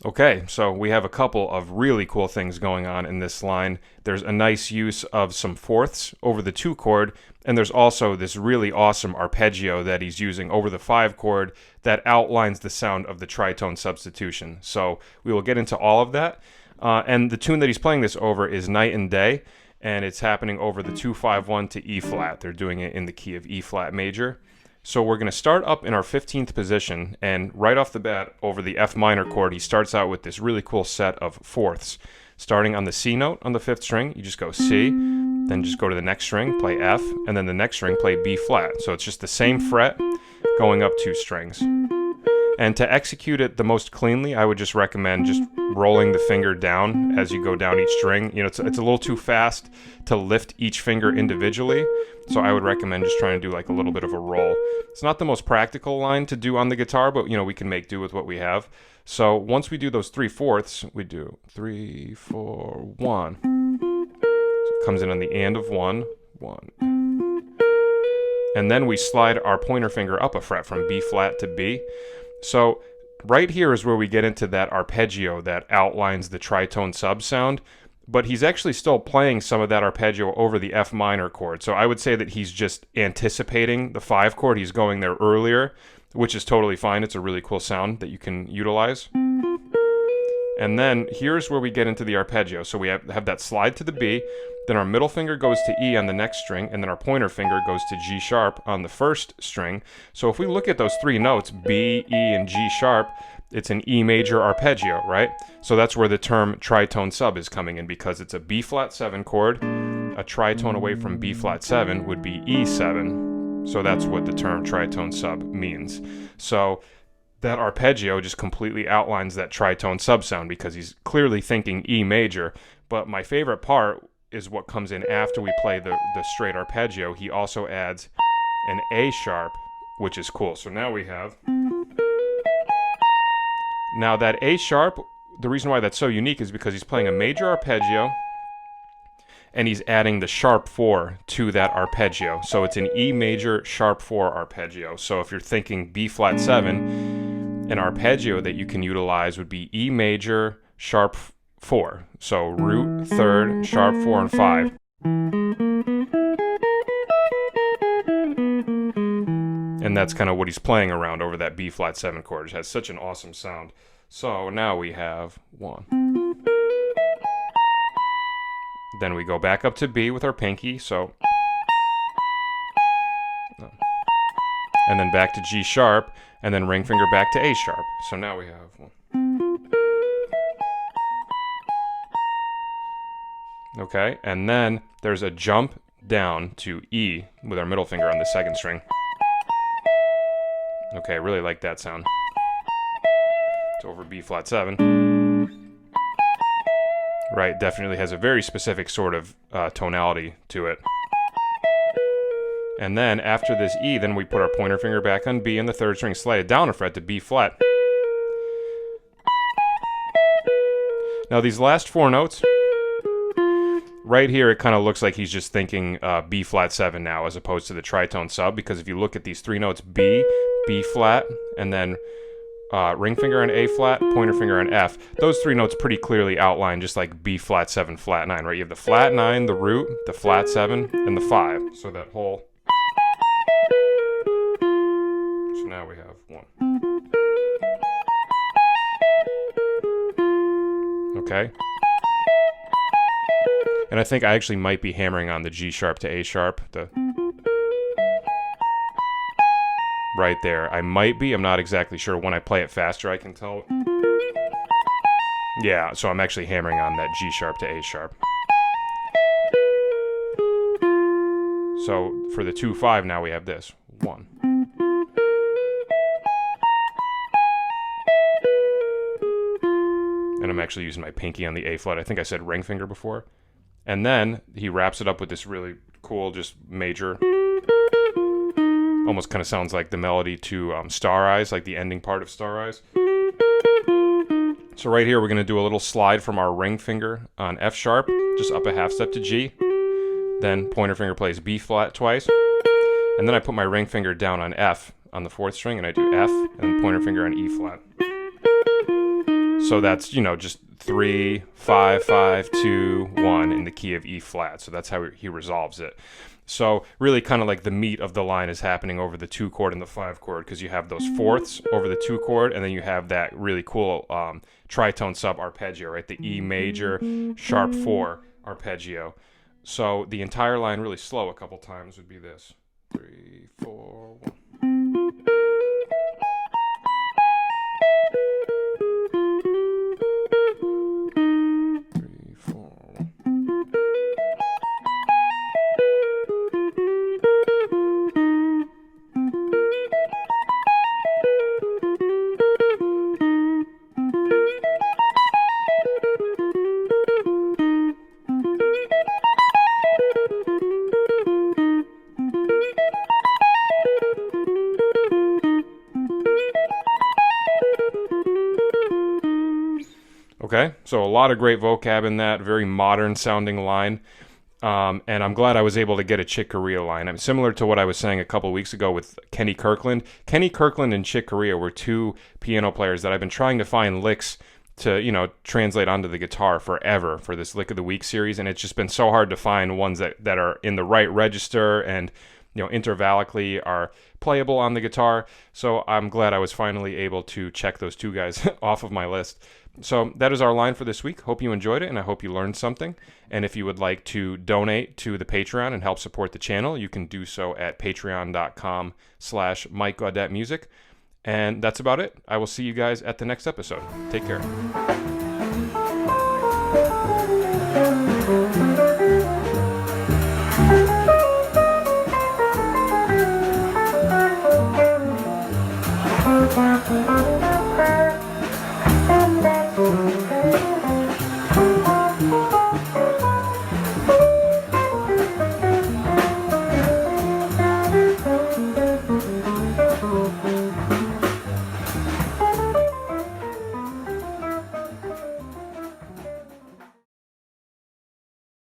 Okay, so we have a couple of really cool things going on in this line. There's a nice use of some fourths over the 2 chord, and there's also this really awesome arpeggio that he's using over the 5 chord that outlines the sound of the tritone substitution. So we will get into all of that. And the tune that he's playing this over is Night and Day, and it's happening over the 2-5-1 to E flat. They're doing it in the key of E flat major. So we're going to start up in our 15th position, and right off the bat over the F minor chord, he starts out with this really cool set of fourths. Starting on the C note on the 5th string, you just go C, then just go to the next string, play F, and then the next string, play B flat. So it's just the same fret going up 2 strings. And to execute it the most cleanly, I would just recommend just rolling the finger down as you go down each string. You know, it's a little too fast to lift each finger individually, so I would recommend just trying to do like a little bit of a roll. It's not the most practical line to do on the guitar, but you know, we can make do with what we have. So once we do those 3/4, we do 3, 4, 1. So it comes in on the and of 1, 1. And then we slide our pointer finger up a fret from B flat to B. So right here is where we get into that arpeggio that outlines the tritone sub sound, but he's actually still playing some of that arpeggio over the F minor chord. So I would say that he's just anticipating the 5 chord. He's going there earlier, which is totally fine. It's a really cool sound that you can utilize. And then here's where we get into the arpeggio. So we have that slide to the B, then our middle finger goes to E on the next string, and then our pointer finger goes to G sharp on the 1st string. So if we look at those 3 notes, B, E, and G sharp, it's an E major arpeggio, right? So that's where the term tritone sub is coming in, because it's a B flat 7 chord. A tritone away from B flat 7 would be E7. So that's what the term tritone sub means. So that arpeggio just completely outlines that tritone sub sound because he's clearly thinking E major. But my favorite part is what comes in after we play the straight arpeggio. He also adds an A sharp, which is cool. So now we have... Now that A sharp, the reason why that's so unique is because he's playing a major arpeggio and he's adding the sharp 4 to that arpeggio. So it's an E major sharp 4 arpeggio. So if you're thinking B flat 7, an arpeggio that you can utilize would be E major sharp 4. So root, 3rd, sharp 4, and 5. And that's kind of what he's playing around over that B flat 7 chord. It has such an awesome sound. So now we have 1. Then we go back up to B with our pinky, so... And then back to G sharp, and then ring finger back to A sharp. So now we have 1. Okay, and then there's a jump down to E with our middle finger on the 2nd string. Okay, I really like that sound. It's over B flat 7. Right, definitely has a very specific sort of tonality to it. And then after this E, then we put our pointer finger back on B in the 3rd string, slide it down a fret to B flat. Now these last 4 notes, right here it kind of looks like he's just thinking B flat 7 now as opposed to the tritone sub, because if you look at these 3 notes, B, B flat, and then ring finger on A flat, pointer finger on F, those 3 notes pretty clearly outline just like B flat 7, flat 9, right? You have the flat 9, the root, the flat 7, and the 5. So that whole... So now we have 1. Okay. And I think I actually might be hammering on the G sharp to A sharp, right there. I might be, I'm not exactly sure. When I play it faster, I can tell. Yeah, so I'm actually hammering on that G sharp to A sharp. So for the 2-5 now we have this. 1. And I'm actually using my pinky on the A flat. I think I said ring finger before. And then he wraps it up with this really cool, just major... Almost kind of sounds like the melody to Star Eyes, like the ending part of Star Eyes. So right here we're going to do a little slide from our ring finger on F sharp, just up a half step to G. Then pointer finger plays B flat twice. And then I put my ring finger down on F on the 4th string, and I do F, and then pointer finger on E flat. So that's, just 3, 5, 5, 2, 1 in the key of E flat. So that's how he resolves it. So really kind of like the meat of the line is happening over the 2 chord and the 5 chord, because you have those fourths over the 2 chord, and then you have that really cool tritone sub arpeggio, right? The E major sharp 4 arpeggio. So the entire line really slow a couple times would be this. 3, 4, 1. Okay, so a lot of great vocab in that, very modern sounding line. And I'm glad I was able to get a Chick Corea line. Similar to what I was saying a couple weeks ago with Kenny Kirkland. Kenny Kirkland and Chick Corea were 2 piano players that I've been trying to find licks to, translate onto the guitar forever for this Lick of the Week series. And it's just been so hard to find ones that are in the right register and, intervallically are playable on the guitar. So I'm glad I was finally able to check those 2 guys off of my list. So that is our line for this week. Hope you enjoyed it, and I hope you learned something. And if you would like to donate to the Patreon and help support the channel, you can do so at patreon.com/MikeGaudetteMusic. And that's about it. I will see you guys at the next episode. Take care. Bye.